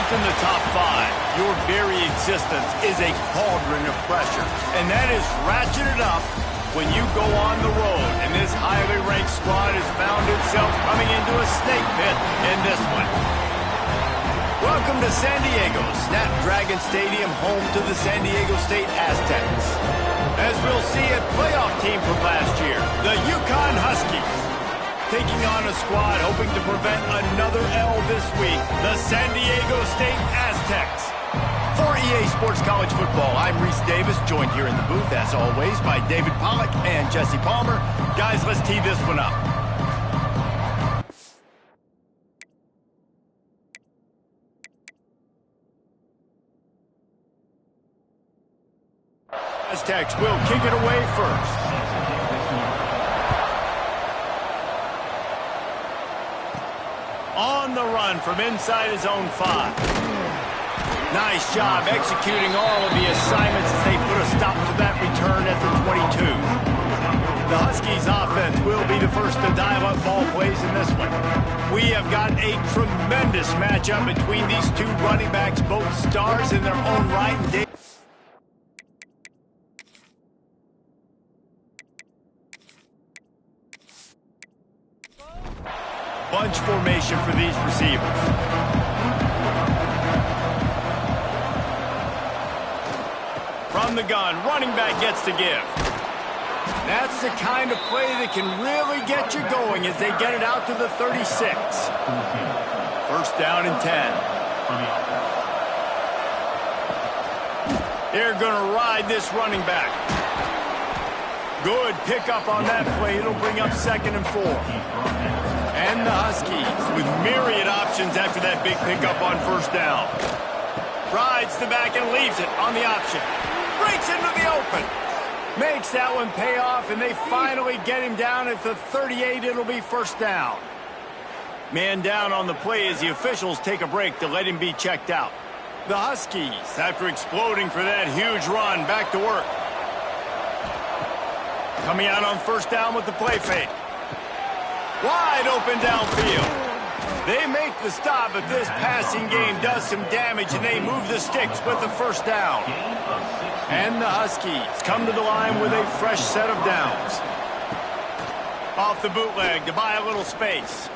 in the top 5, your very existence is a cauldron of pressure. And that is ratcheted up when you go on the road. And this highly ranked squad has found itself coming into a snake pit in this one. Welcome to San Diego, Snapdragon Stadium, home to the San Diego State Aztecs. As we'll see, a playoff team from last year, the Uconn Huskies. Taking on a squad hoping to prevent another L this week, the San Diego State Aztecs. For EA Sports College Football, I'm Reese Davis, joined here in the booth, as always, by David Pollack and Jesse Palmer. Guys, let's tee this one up. Aztecs will kick it away first. On the run from inside his own 5. Nice job executing all of the assignments as they put a stop to that return at the 22. The Huskies offense will be the first to dial up ball plays in this one. We have got a tremendous matchup between these two running backs, both stars in their own right. Bunch formation for these receivers. From the gun, running back gets to give. That's the kind of play that can really get you going as they get it out to the 36. First down and 10. They're going to ride this running back. Good pickup on that play. It'll bring up 2nd and 4. And the Huskies with myriad options after that big pickup on first down. Rides the back and leaves it on the option. Breaks into the open. Makes that one pay off, and they finally get him down at the 38. It'll be first down. Man down on the play as the officials take a break to let him be checked out. The Huskies, after exploding for that huge run, back to work. Coming out on first down with the play fake. Wide open downfield. They make the stop, but this passing game does some damage, and they move the sticks with the first down. And the Huskies come to the line with a fresh set of downs. Off the bootleg to buy a little space.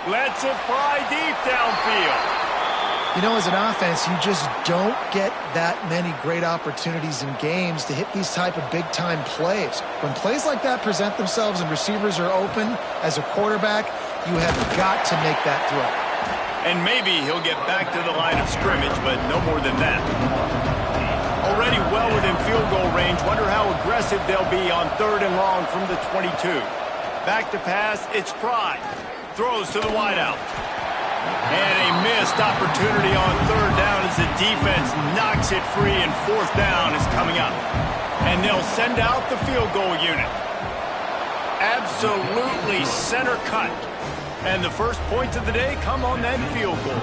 Lets it fly deep downfield. You know, as an offense, you just don't get that many great opportunities in games to hit these type of big-time plays. When plays like that present themselves and receivers are open, as a quarterback, you have got to make that throw. And maybe he'll get back to the line of scrimmage, but no more than that. Already well within field goal range. Wonder how aggressive they'll be on 3rd and long from the 22. Back to pass, it's Fry. Throws to the wideout. And a missed opportunity on 3rd down as the defense knocks it free, and 4th down is coming up. And they'll send out the field goal unit. Absolutely center cut. And the first points of the day come on that field goal.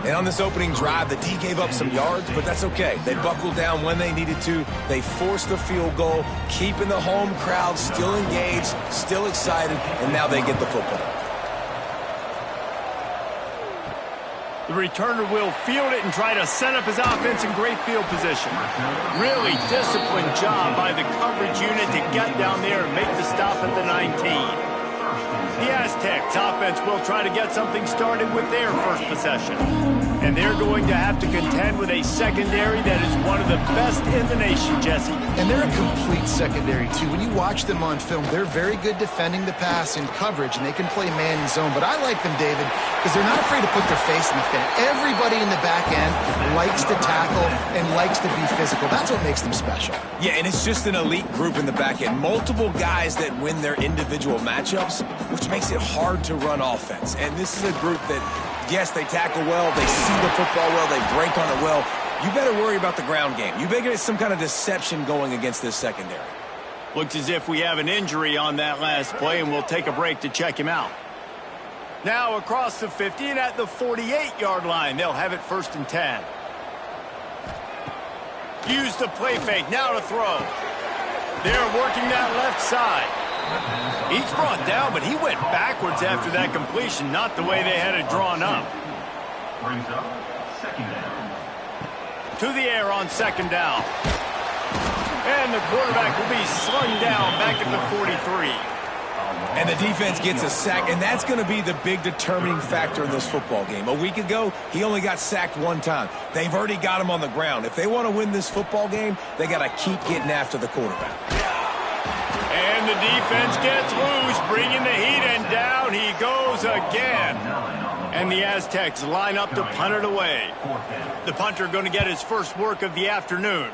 And on this opening drive, the D gave up some yards, but that's okay. They buckled down when they needed to. They forced the field goal, keeping the home crowd still engaged, still excited, and now they get the football. The returner will field it and try to set up his offense in great field position. Really disciplined job by the coverage unit to get down there and make the stop at the 19. The Aztecs offense will try to get something started with their first possession. And they're going to have to contend with a secondary that is one of the best in the nation, Jesse. And they're a complete secondary, too. When you watch them on film, they're very good defending the pass in coverage, and they can play man and zone. But I like them, David, because they're not afraid to put their face in the fan. Everybody in the back end likes to tackle and likes to be physical. That's what makes them special. Yeah, and it's just an elite group in the back end. Multiple guys that win their individual matchups, which makes it hard to run offense. And this is a group that, yes, they tackle well, they see the football well, they break on it well. You better worry about the ground game. You better get some kind of deception going against this secondary. Looks as if we have an injury on that last play, and we'll take a break to check him out. Now across the 50 and at the 48-yard line, they'll have it 1st and 10. Use the play fake, now to throw. They're working that left side. He's brought down, but he went backwards after that completion, not the way they had it drawn up. Brings up second down. To the air on second down. And the quarterback will be slung down back at the 43. And the defense gets a sack, and that's going to be the big determining factor in this football game. A week ago, he only got sacked one time. They've already got him on the ground. If they want to win this football game, they got to keep getting after the quarterback. And the defense gets loose, bringing the heat, and down he goes again. And the Aztecs line up to punt it away. The punter going to get his first work of the afternoon.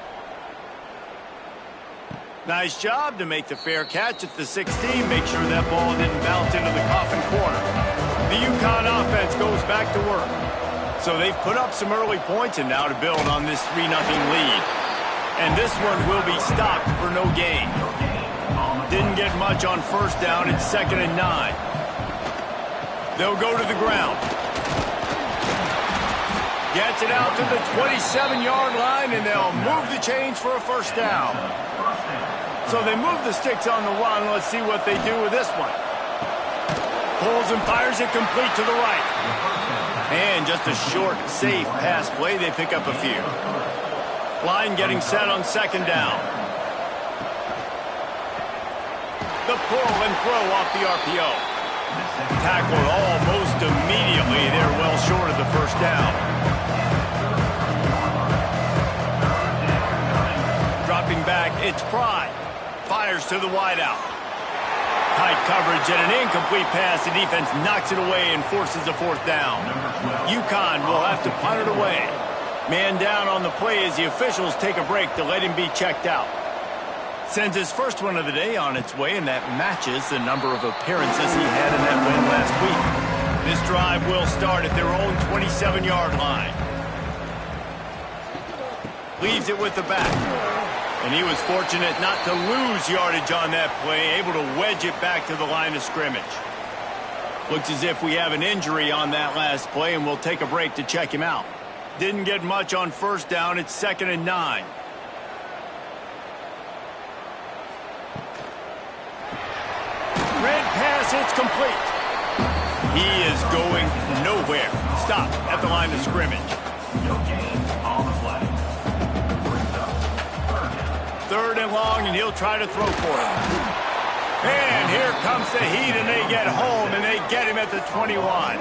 Nice job to make the fair catch at the 16. Make sure that ball didn't bounce into the coffin corner. The Uconn offense goes back to work. So they've put up some early points, and now to build on this 3-0 lead. And this one will be stopped for no gain. Didn't get much on first down. It's 2nd and 9. They'll go to the ground. Gets it out to the 27-yard line, and they'll move the chains for a first down. So they move the sticks on the run. Let's see what they do with this one. Pulls and fires it complete to the right. And just a short, safe pass play. They pick up a few. Line getting set on second down. The pull and throw off the RPO. Tackled almost immediately. They're well short of the first down. Dropping back, it's Pride. Fires to the wideout. Tight coverage and an incomplete pass. The defense knocks it away and forces a fourth down. Uconn will have to punt it away. Man down on the play as the officials take a break to let him be checked out. Sends his first one of the day on its way, and that matches the number of appearances he had in that win last week. This drive will start at their own 27-yard line. Leaves it with the back. And he was fortunate not to lose yardage on that play, able to wedge it back to the line of scrimmage. Looks as if we have an injury on that last play, and we'll take a break to check him out. Didn't get much on first down. It's 2nd and 9. Red pass, it's complete. He is going nowhere. Stop at the line of scrimmage. No gain on the play. 3rd and long, and he'll try to throw for it. And here comes the heat, and they get home, and they get him at the 21.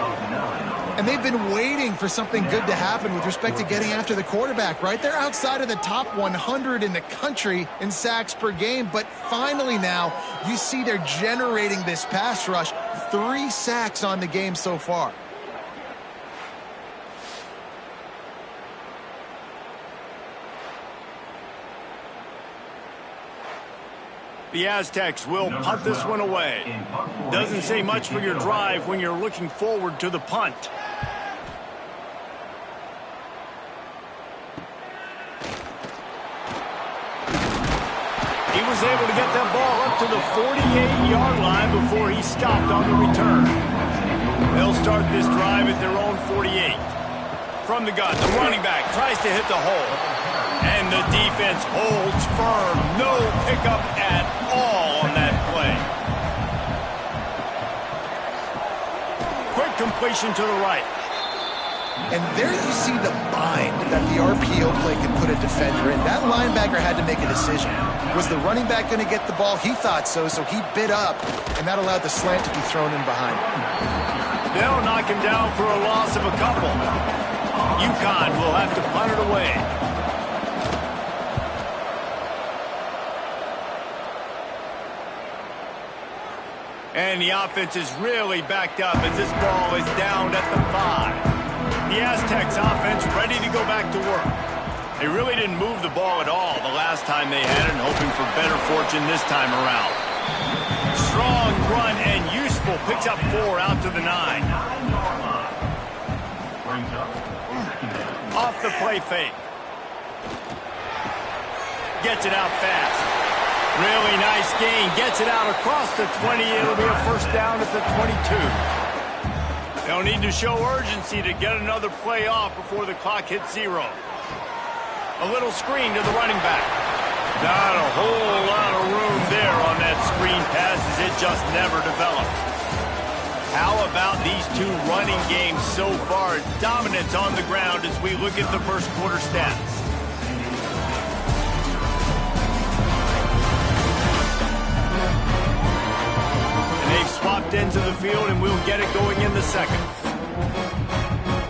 And they've been waiting for something good to happen with respect to getting after the quarterback, right? They're outside of the top 100 in the country in sacks per game, but finally now you see they're generating this pass rush. 3 sacks on the game so far. The Aztecs will punt this one away. Doesn't say much for your drive when you're looking forward to the punt. He was able to get that ball up to the 48-yard line before he stopped on the return. They'll start this drive at their own 48. From the gun, the running back tries to hit the hole. And the defense holds firm. No pickup at all on that play. Quick completion to the right. And there you see the bind that the RPO play can put a defender in. That linebacker had to make a decision. Was the running back going to get the ball? He thought so, so he bit up, and that allowed the slant to be thrown in behind him. They'll knock him down for a loss of a couple. Uconn will have to punt it away. And the offense is really backed up as this ball is down at the 5. The Aztecs offense ready to go back to work. They really didn't move the ball at all the last time they had it, and hoping for better fortune this time around. Strong run and useful. Picks up 4 out to the 9. Off the play fake. Gets it out fast. Really nice gain. Gets it out across the 20. It'll be a first down at the 22. They'll need to show urgency to get another play off before the clock hits 0. A little screen to the running back. Not a whole lot of room there on that screen pass as it just never develops. How about these two running games so far? Dominance on the ground as we look at the first quarter stats. And they've swapped ends of the field, and we'll get it going in the second.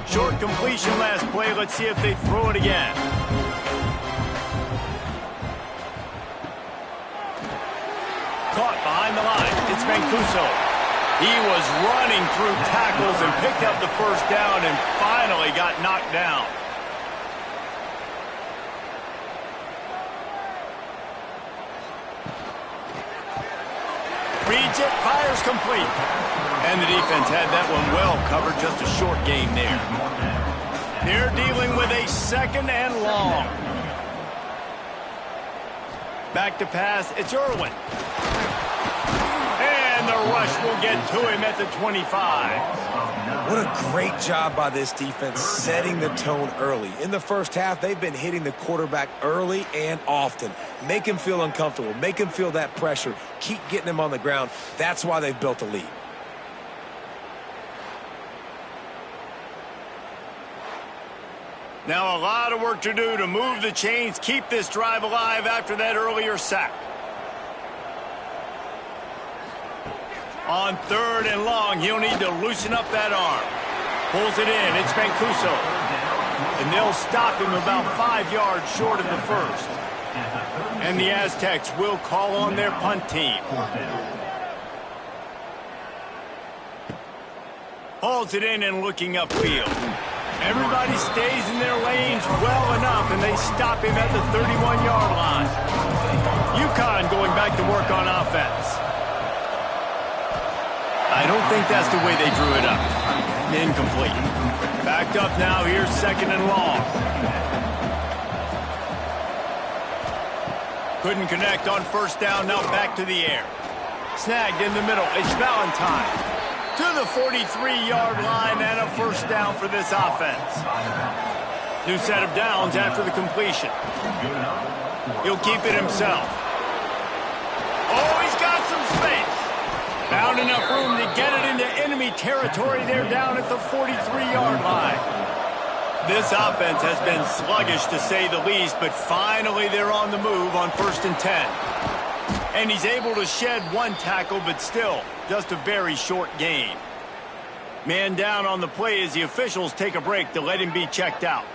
Short completion last play. Let's see if they throw it again. Caught behind the line. It's Mancuso. He was running through tackles and picked up the first down and finally got knocked down. Reads it, fires complete. And the defense had that one well covered, just a short game there. They're dealing with a second and long. Back to pass, it's Irwin. And the rush will get to him at the 25. What a great job by this defense setting the tone early. In the first half, they've been hitting the quarterback early and often. Make him feel uncomfortable. Make him feel that pressure. Keep getting him on the ground. That's why they've built a lead. Now a lot of work to do to move the chains, keep this drive alive after that earlier sack. On third and long, he'll need to loosen up that arm. Pulls it in, it's Mancuso. And they'll stop him about 5 yards short of the first. And the Aztecs will call on their punt team. Hauls it in and looking upfield. Everybody stays in their lanes well enough, and they stop him at the 31-yard line. Uconn going back to work on offense. I don't think that's the way they drew it up. Incomplete. Backed up now, here's second and long. Couldn't connect on first down, now back to the air. Snagged in the middle, it's Valentine. To the 43-yard line and a first down for this offense. New set of downs after the completion. He'll keep it himself. Oh, he's got some space. Found enough room to get it into enemy territory. They're down at the 43-yard line. This offense has been sluggish to say the least, but finally they're on the move on 1st and 10. And he's able to shed one tackle, but still, just a very short gain. Man down on the play as the officials take a break to let him be checked out.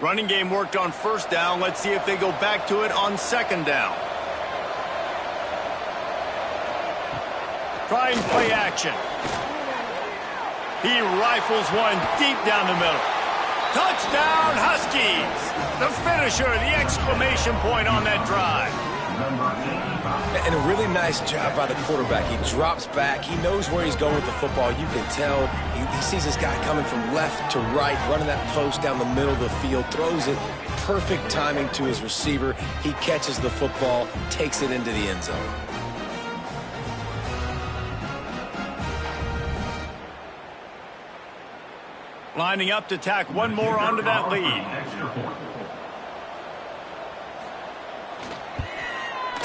Running game worked on first down. Let's see if they go back to it on second down. Trying play action. He rifles one deep down the middle. Touchdown, Huskies! The finisher, the exclamation point on that drive. And a really nice job by the quarterback. He drops back. He knows where he's going with the football. You can tell he sees this guy coming from left to right, running that post down the middle of the field, throws it, perfect timing to his receiver. He catches the football, takes it into the end zone. Lining up to tack one more onto that lead.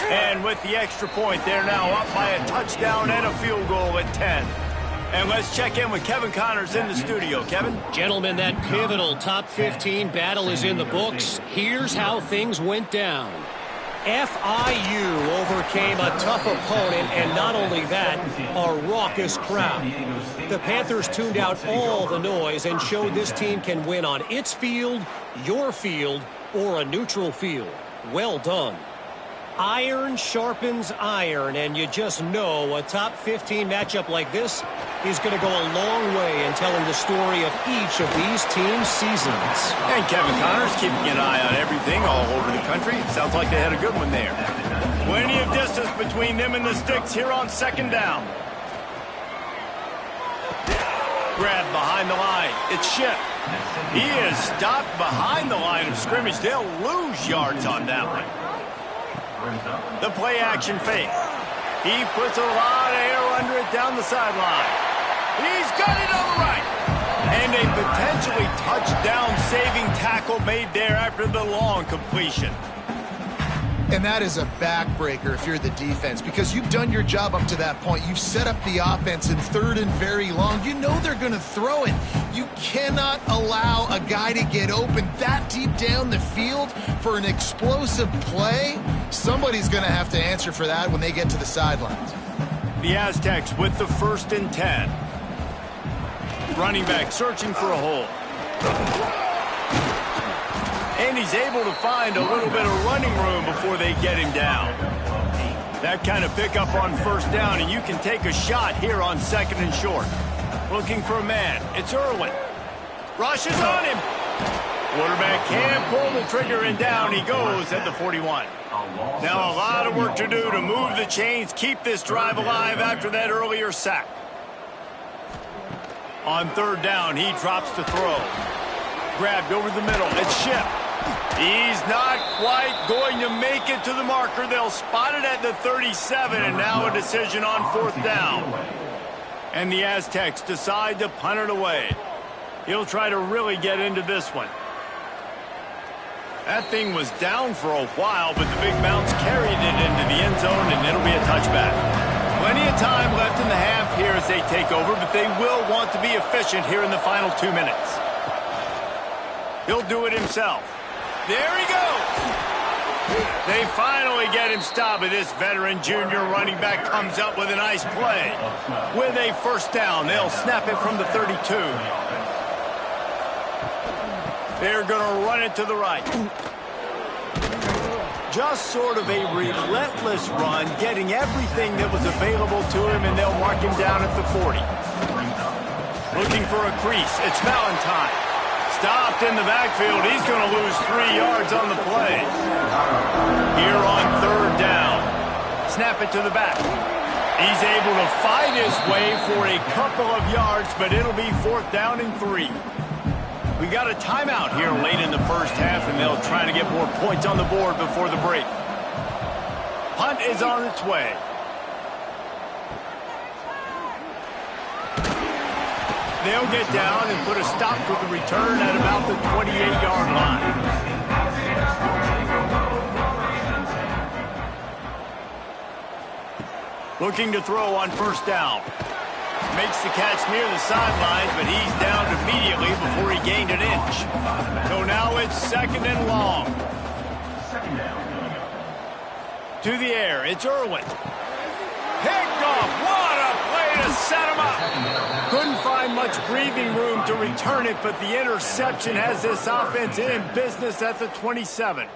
And with the extra point, they're now up by a touchdown and a field goal at 10. And let's check in with Kevin Connors in the studio. Kevin? Gentlemen, that pivotal top 15 battle is in the books. Here's how things went down. FIU overcame a tough opponent, and not only that, a raucous crowd. The Panthers tuned out all the noise and showed this team can win on its field, your field, or a neutral field. Well done. Iron sharpens iron, and you just know a top 15 matchup like this is going to go a long way in telling the story of each of these teams' seasons. And Kevin Connors keeping an eye on everything all over the country. Sounds like they had a good one there. Plenty of distance between them and the sticks here on second down. Grab behind the line. It's Schiff. He is stopped behind the line of scrimmage. They'll lose yards on that one. The play action fake. He puts a lot of air under it down the sideline. He's got it on the right. And a potentially touchdown-saving tackle made there after the long completion. And that is a backbreaker if you're the defense, because you've done your job up to that point. You've set up the offense in 3rd and very long. You know they're going to throw it. You cannot allow a guy to get open that deep down the field for an explosive play. Somebody's going to have to answer for that when they get to the sidelines. The Aztecs with the 1st and 10. Running back searching for a hole. And he's able to find a little bit of running room before they get him down. That kind of pickup on 1st down, and you can take a shot here on 2nd and short. Looking for a man. It's Irwin. Rushes on him. Quarterback can't pull the trigger, and down he goes at the 41. Now a lot of work to do to move the chains, keep this drive alive after that earlier sack. On 3rd down, he drops to throw. Grabbed over the middle. It's Ship. He's not quite going to make it to the marker. They'll spot it at the 37, and now a decision on 4th down. And the Aztecs decide to punt it away. He'll try to really get into this one. That thing was down for a while, but the big bounce carried it into the end zone, and it'll be a touchback. Plenty of time left in the half here as they take over, but they will want to be efficient here in the final 2 minutes. He'll do it himself. There he goes. They finally get him stopped, but this veteran junior running back comes up with a nice play. With a 1st down, they'll snap it from the 32. They're going to run it to the right. Just sort of a relentless run, getting everything that was available to him, and they'll mark him down at the 40. Looking for a crease. It's Valentine. Stopped in the backfield. He's going to lose 3 yards on the play. Here on 3rd down. Snap it to the back. He's able to fight his way for a couple of yards, but it'll be 4th down and 3. We got a timeout here late in the 1st half, and they'll try to get more points on the board before the break. Punt is on its way. They'll get down and put a stop to the return at about the 28-yard line. Looking to throw on 1st down. Makes the catch near the sidelines, but he's down immediately before he gained an inch. So now it's 2nd and long. To the air, it's Irwin. Picked off. What a play to set him up. Couldn't find much breathing room to return it, but the interception has this offense in business at the 27.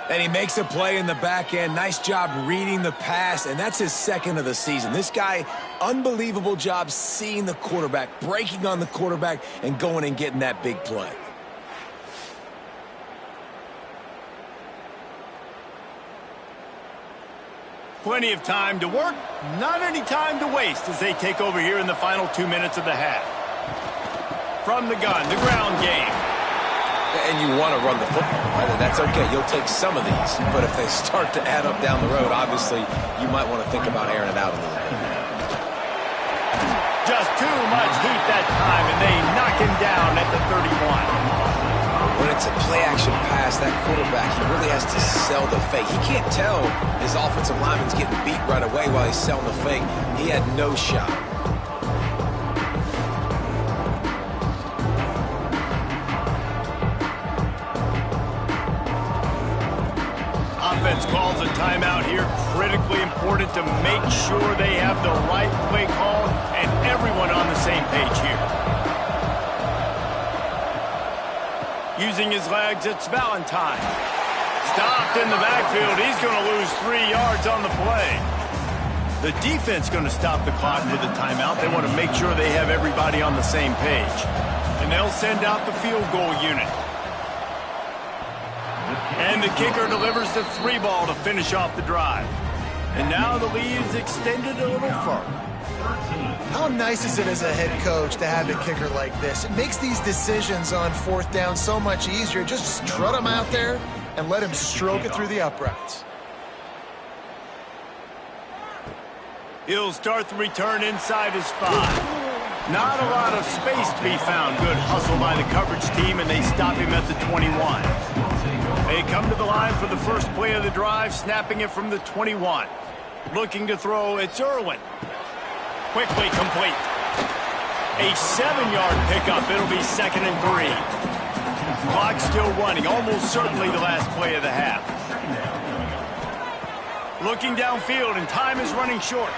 And he makes a play in the back end. Nice job reading the pass, and that's his 2nd of the season. This guy, unbelievable job seeing the quarterback, breaking on the quarterback, and going and getting that big play. Plenty of time to work, not any time to waste as they take over here in the final 2 minutes of the half. From the gun, the ground game. And you want to run the football, right? That's okay. You'll take some of these. But if they start to add up down the road, obviously, you might want to think about airing it out a little bit. Just too much heat that time, and they knock him down at the 31. When it's a play-action pass, that quarterback, he really has to sell the fake. He can't tell his offensive lineman's getting beat right away while he's selling the fake. He had no shot. Offense calls a timeout here. Critically important to make sure they have the right play call and everyone on the same page here. Using his legs, it's Valentine. Stopped in the backfield. He's going to lose 3 yards on the play. The defense going to stop the clock with a timeout. They want to make sure they have everybody on the same page. And they'll send out the field goal unit. And the kicker delivers the 3-ball to finish off the drive. And now the lead is extended a little further. How nice is it as a head coach to have a kicker like this? It makes these decisions on 4th down so much easier. Just strut him out there and let him stroke it through the uprights. He'll start the return inside his 5. Not a lot of space to be found. Good hustle by the coverage team, and they stop him at the 21. They come to the line for the first play of the drive, snapping it from the 21. Looking to throw, it's Irwin. Quickly complete. A 7-yard pickup. It'll be 2nd and 3. Clock still running, almost certainly the last play of the half. Looking downfield, and time is running short.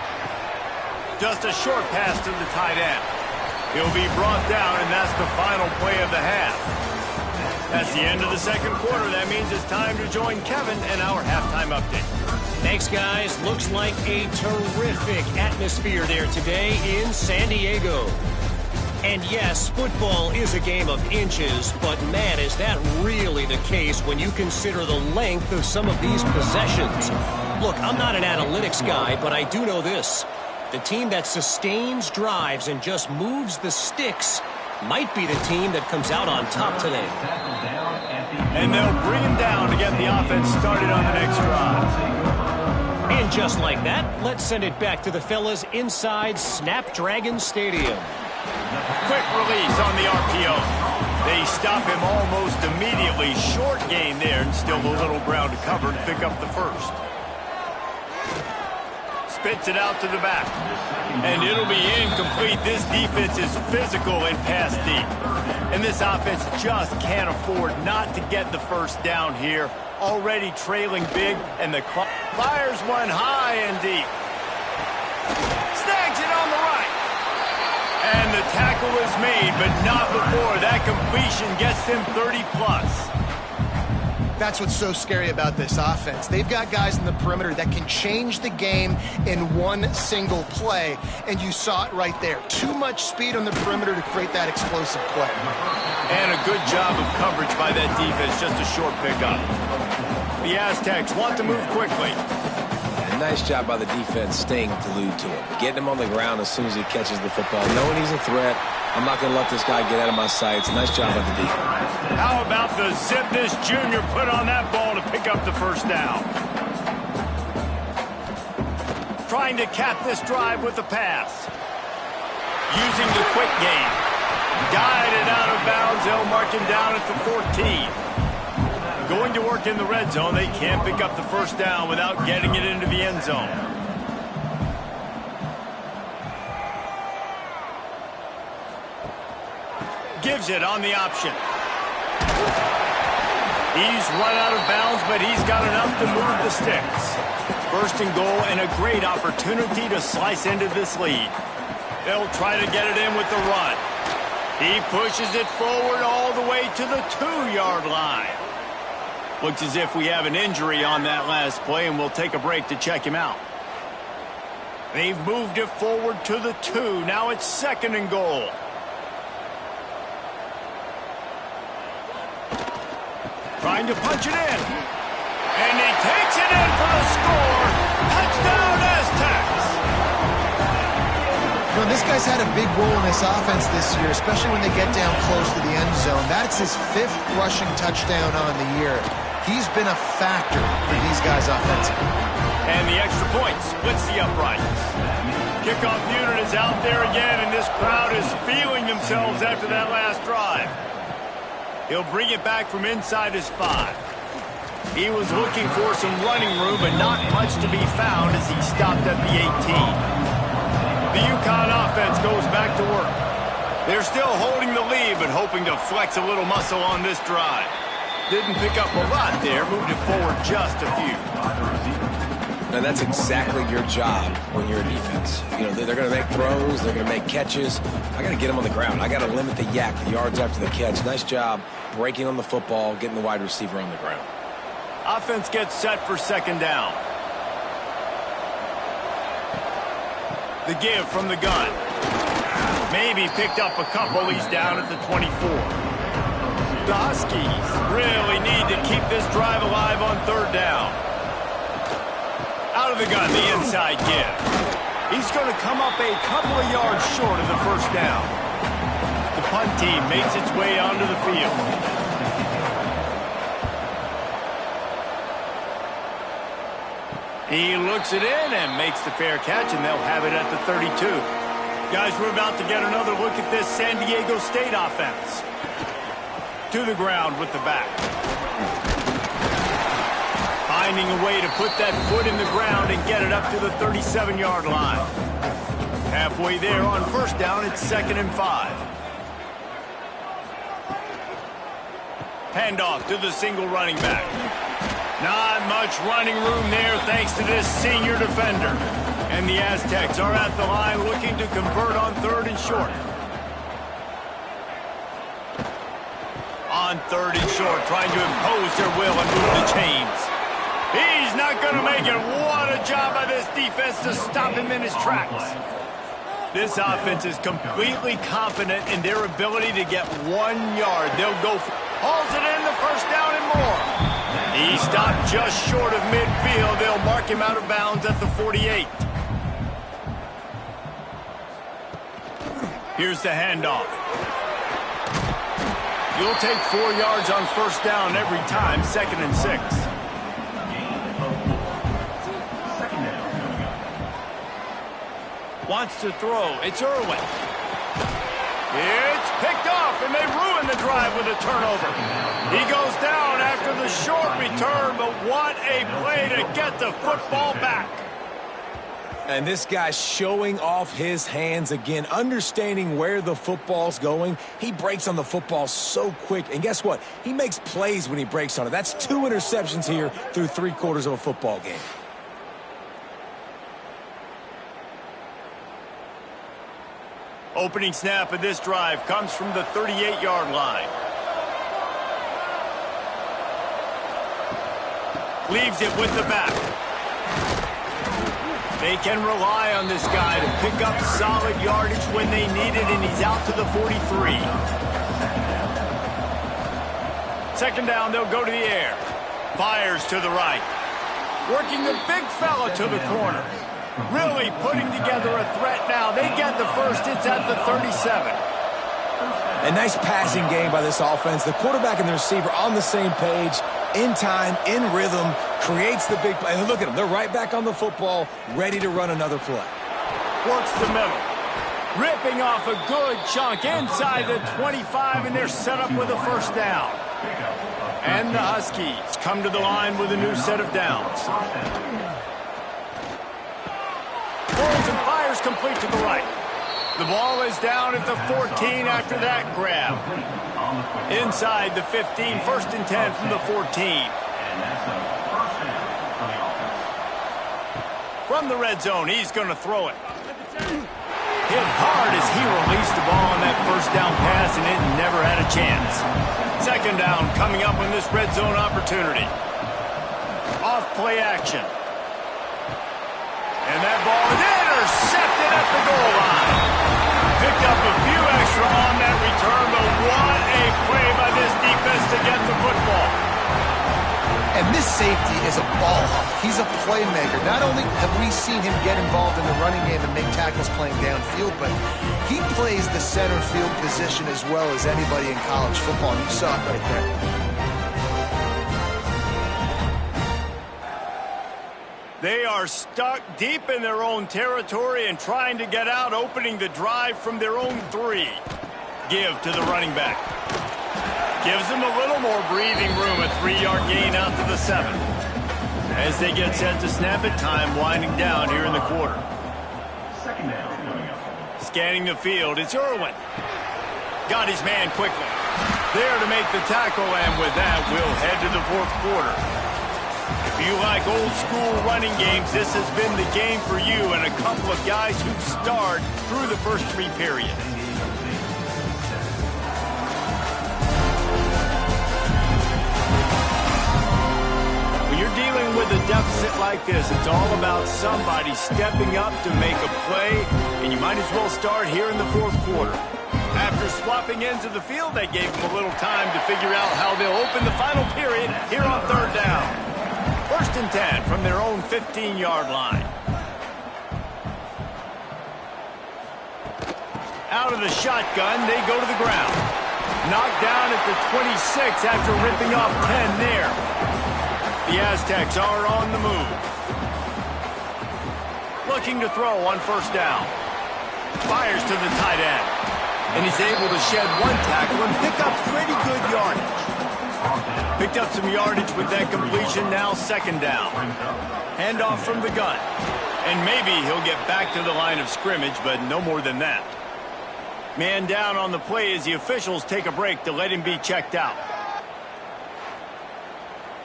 Just a short pass to the tight end. He'll be brought down, and that's the final play of the half. That's the end of the second quarter. That means it's time to join Kevin and our halftime update. Thanks, guys. Looks like a terrific atmosphere there today in San Diego. And yes, football is a game of inches, but man, is that really the case when you consider the length of some of these possessions. Look, I'm not an analytics guy, but I do know this. The team that sustains drives and just moves the sticks might be the team that comes out on top today. And they'll bring him down to get the offense started on the next drive. And just like that, let's send it back to the fellas inside Snapdragon Stadium. Quick release on the RPO. They stop him almost immediately. Short gain there, and still a little ground to cover to pick up the first. Spits it out to the back. And it'll be incomplete. This defense is physical and pass deep. And this offense just can't afford not to get the first down here. Already trailing big, and the clock fires one high and deep. Snags it on the right. And the tackle is made, but not before. That completion gets them 30+. That's what's so scary about this offense. They've got guys in the perimeter that can change the game in one single play, and you saw it right there. Too much speed on the perimeter to create that explosive play. And a good job of coverage by that defense, just a short pickup. The Aztecs want to move quickly. And nice job by the defense staying glued to him. Getting him on the ground as soon as he catches the football. Knowing he's a threat, I'm not going to let this guy get out of my sights. Nice job by the defense. How about the zip this junior put on that ball to pick up the first down? Trying to cap this drive with a pass. Using the quick game. Guided out of bounds. They'll mark him down at the 14. Going to work in the red zone. They can't pick up the first down without getting it into the end zone. Gives it on the option. He's run out of bounds, but he's got enough to move the sticks. First and goal, and a great opportunity to slice into this lead. They'll try to get it in with the run. He pushes it forward all the way to the 2-yard line. Looks as if we have an injury on that last play, and we'll take a break to check him out. They've moved it forward to the 2. Now it's 2nd and goal. Trying to punch it in. And he takes it in for the score. Touchdown, Aztecs. You know, this guy's had a big role in this offense this year, especially when they get down close to the end zone. That's his 5th rushing touchdown on the year. He's been a factor for these guys offensively. And the extra point splits the uprights. Kickoff unit is out there again, and this crowd is feeling themselves after that last drive. He'll bring it back from inside his 5. He was looking for some running room, but not much to be found as he stopped at the 18. The Uconn offense goes back to work. They're still holding the lead, but hoping to flex a little muscle on this drive. Didn't pick up a lot there, moved it forward just a few. Now, that's exactly your job when you're a defense. You know, they're going to make throws, they're going to make catches. I got to get them on the ground. I got to limit the yak, the yards after the catch. Nice job breaking on the football, getting the wide receiver on the ground. Offense gets set for 2nd down. The give from the gun. Maybe picked up a couple. He's down at the 24. The Huskies really need to keep this drive alive on 3rd down. Out of the gun, the inside give. He's going to come up a couple of yards short of the first down. The punt team makes its way onto the field. He looks it in and makes the fair catch, and they'll have it at the 32. Guys, we're about to get another look at this San Diego State offense. To the ground with the back. finding a way to put that foot in the ground and get it up to the 37-yard line. Halfway there on first down, it's 2nd and 5. Handoff to the single running back. Not much running room there thanks to this senior defender. And the Aztecs are at the line looking to convert on 3rd and short. On 3rd and short, trying to impose their will and move the chains. He's not going to make it. What a job by this defense to stop him in his tracks. This offense is completely confident in their ability to get 1 yard. They'll go, hauls it in the first down and more. He stopped just short of midfield. They'll mark him out of bounds at the 48. Here's the handoff. You'll take 4 yards on first down every time, 2nd and 6. Wants to throw. It's Irwin. It's picked off, and they ruin the drive with a turnover. He goes down after the short return, but what a play to get the football back. And this guy's showing off his hands again, understanding where the football's going. He breaks on the football so quick, and guess what? He makes plays when he breaks on it. That's 2 interceptions here through 3 quarters of a football game. Opening snap of this drive comes from the 38-yard line. Leaves it with the back. They can rely on this guy to pick up solid yardage when they need it, and he's out to the 43. 2nd down, they'll go to the air. Fires to the right. Working the big fella to the corner. Really putting together a threat now. They get the first. It's at the 37. A nice passing game by this offense. The quarterback and the receiver on the same page, in time, in rhythm, creates the big play. And look at them. They're right back on the football, ready to run another play. Works the middle. Ripping off a good chunk inside the 25, and they're set up with a first down. And the Huskies come to the line with a new set of downs. Throws and fires complete to the right. The ball is down at the 14 after that grab. Inside the 15, 1st and 10 from the 14. From the red zone, he's going to throw it. Hit hard as he released the ball on that first down pass, and it never had a chance. 2nd down coming up on this red zone opportunity. Off play action. And that ball is intercepted at the goal line. Picked up a few extra on that return, but what a play by this defense to get the football. And this safety is a ball hawk. He's a playmaker. Not only have we seen him get involved in the running game and make tackles playing downfield, but he plays the center field position as well as anybody in college football, and you saw it right there. They are stuck deep in their own territory and trying to get out, opening the drive from their own 3. Give to the running back. Gives them a little more breathing room, a 3-yard gain out to the 7. As they get set to snap it, time winding down here in the quarter. 2nd down coming up. Scanning the field, it's Irwin. Got his man quickly. There to make the tackle, and with that, we'll head to the 4th quarter. If you like old-school running games, this has been the game for you and a couple of guys who've starred through the first 3 periods. When you're dealing with a deficit like this, it's all about somebody stepping up to make a play, and you might as well start here in the 4th quarter. After swapping ends of the field, they gave them a little time to figure out how they'll open the final period here on 3rd down. 1st and 10 from their own 15-yard line. Out of the shotgun, they go to the ground. Knocked down at the 26 after ripping off 10 there. The Aztecs are on the move. Looking to throw on 1st down. Fires to the tight end. And he's able to shed 1 tackle and pick up pretty good yardage. Picked up some yardage with that completion, now second down. Handoff from the gun. And maybe he'll get back to the line of scrimmage, but no more than that. Man down on the play as the officials take a break to let him be checked out.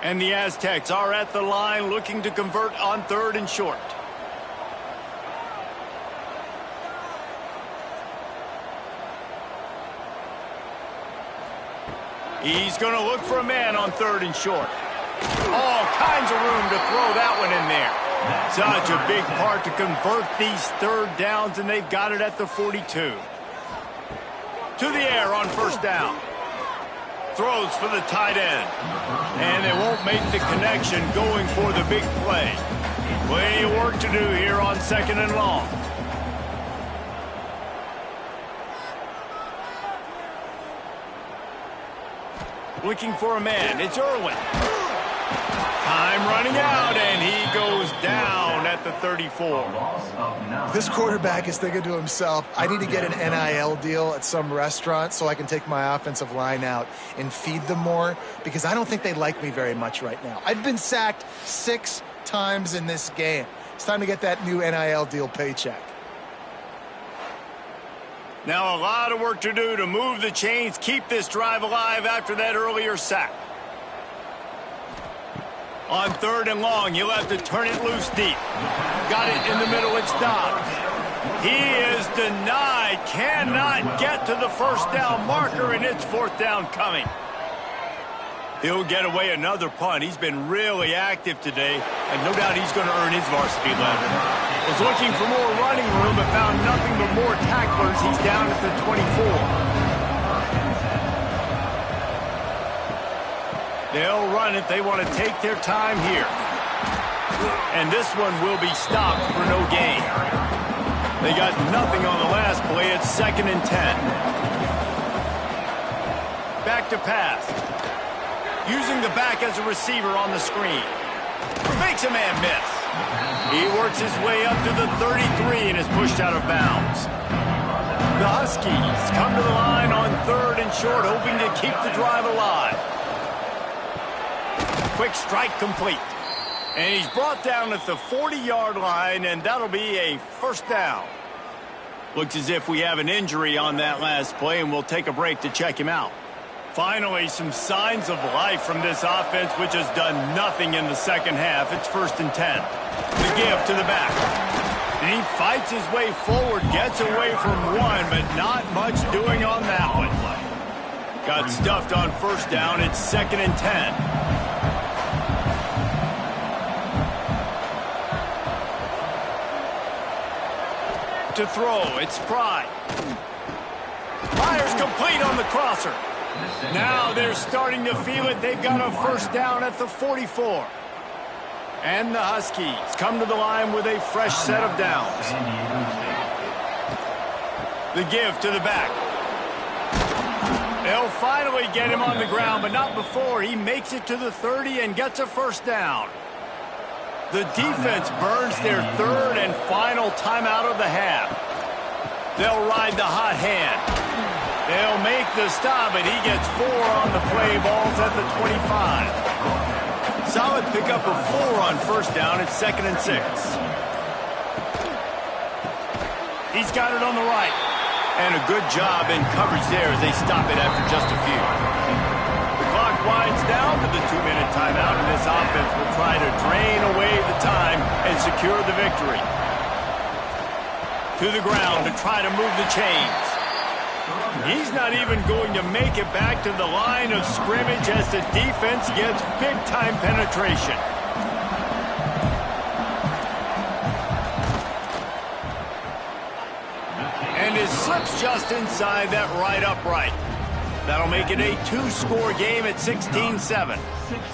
And the Aztecs are at the line looking to convert on 3rd and short. He's going to look for a man on 3rd and short. All kinds of room to throw that one in there. Such a big part to convert these 3rd downs, and they've got it at the 42. To the air on 1st down. Throws for the tight end. And they won't make the connection going for the big play. Plenty of work to do here on 2nd and long. Looking for a man. It's Irwin. Time running out, and he goes down at the 34. This quarterback is thinking to himself, I need to get an NIL deal at some restaurant so I can take my offensive line out and feed them more, because I don't think they like me very much right now. I've been sacked 6 times in this game. It's time to get that new NIL deal paycheck. Now a lot of work to do to move the chains, keep this drive alive after that earlier sack. On 3rd and long, he'll have to turn it loose deep. Got it in the middle, it's Dobbs. He is denied, cannot get to the 1st down marker, and it's 4th down coming. He'll get away another punt. He's been really active today, and no doubt he's going to earn his varsity letter. Was looking for more running room, but found nothing but more tacklers. He's down at the 24. They'll run it. They want to take their time here. And this one will be stopped for no gain. They got nothing on the last play. It's 2nd and 10. Back to pass. Using the back as a receiver on the screen. Makes a man miss. He works his way up to the 33 and is pushed out of bounds. The Huskies come to the line on 3rd and short, hoping to keep the drive alive. Quick strike complete. And he's brought down at the 40-yard line, and that'll be a 1st down. Looks as if we have an injury on that last play, and we'll take a break to check him out. Finally, some signs of life from this offense, which has done nothing in the 2nd half. It's 1st and 10. The give to the back. And he fights his way forward, gets away from one, but not much doing on that one. Got stuffed on 1st down. It's 2nd and 10. To throw, it's Pride. Fires complete on the crosser. Now they're starting to feel it. They've got a 1st down at the 44. And the Huskies come to the line with a fresh set of downs. The give to the back. They'll finally get him on the ground, but not before he makes it to the 30 and gets a 1st down. The defense burns their 3rd and final timeout of the half. They'll ride the hot hand. They'll make the stop, and he gets 4 on the play. Ball's at the 25. Solid pickup of 4 on 1st down. It's 2nd and 6. He's got it on the right. And a good job in coverage there as they stop it after just a few. The clock winds down to the 2-minute timeout, and this offense will try to drain away the time and secure the victory. To the ground to try to move the chains. He's not even going to make it back to the line of scrimmage as the defense gets big-time penetration. And it slips just inside that right upright. That'll make it a 2-score game at 16-7.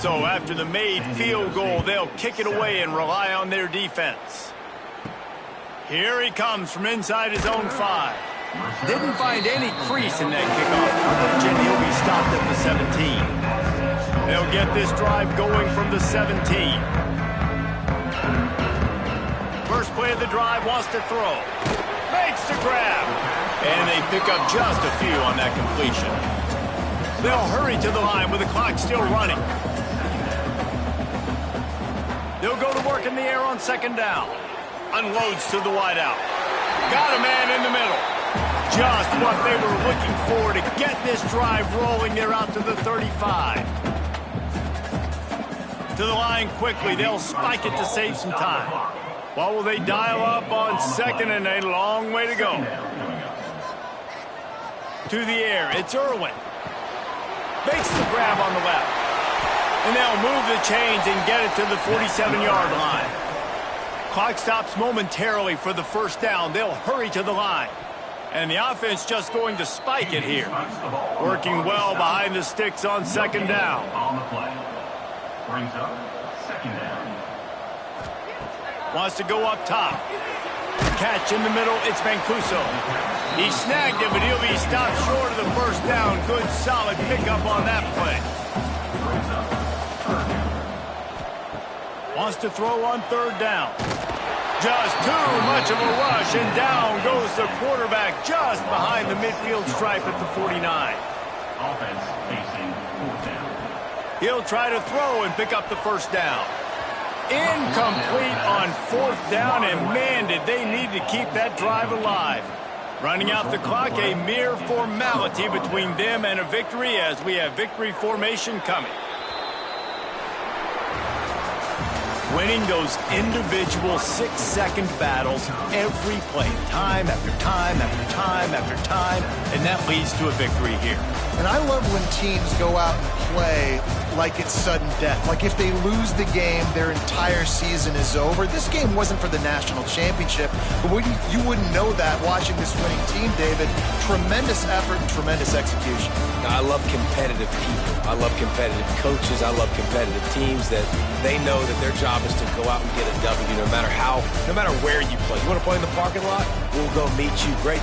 So after the made field goal, they'll kick it away and rely on their defense. Here he comes from inside his own 5. Didn't find any crease in that kickoff coverage, and he'll be stopped at the 17. They'll get this drive going from the 17. First play of the drive, wants to throw. Makes the grab. And they pick up just a few on that completion. They'll hurry to the line with the clock still running. They'll go to work in the air on second down. Unloads to the wideout. Got a man in the middle. Just what they were looking for to get this drive rolling. They're out to the 35. To the line quickly. They'll spike it to save some time. What will they dial up on second and a long way to go? To the air. It's Irwin. Makes the grab on the left. And they'll move the chains and get it to the 47-yard line. Clock stops momentarily for the first down. They'll hurry to the line. And the offense just going to spike it here. Working well behind the sticks on second down. On the play. Brings up second down. Wants to go up top. Catch in the middle. It's Mancuso. He snagged it, but he'll be stopped short of the first down. Good, solid pickup on that play. Wants to throw on third down. Just too much of a rush, and down goes the quarterback just behind the midfield stripe at the 49. Offense facing fourth down. He'll try to throw and pick up the first down. Incomplete on fourth down, and man, did they need to keep that drive alive. Running out the clock, a mere formality between them and a victory as we have victory formation coming. Winning those individual 6-second battles every play, time after time after time after time, and that leads to a victory here. And I love when teams go out and play like it's sudden death. Like if they lose the game, their entire season is over. This game wasn't for the national championship, but you wouldn't know that watching this winning team, David. Tremendous effort and tremendous execution. I love competitive people. I love competitive coaches. I love competitive teams that they know that their job is to go out and get a W no matter where you play. You want to play in the parking lot? We'll go meet you. Great.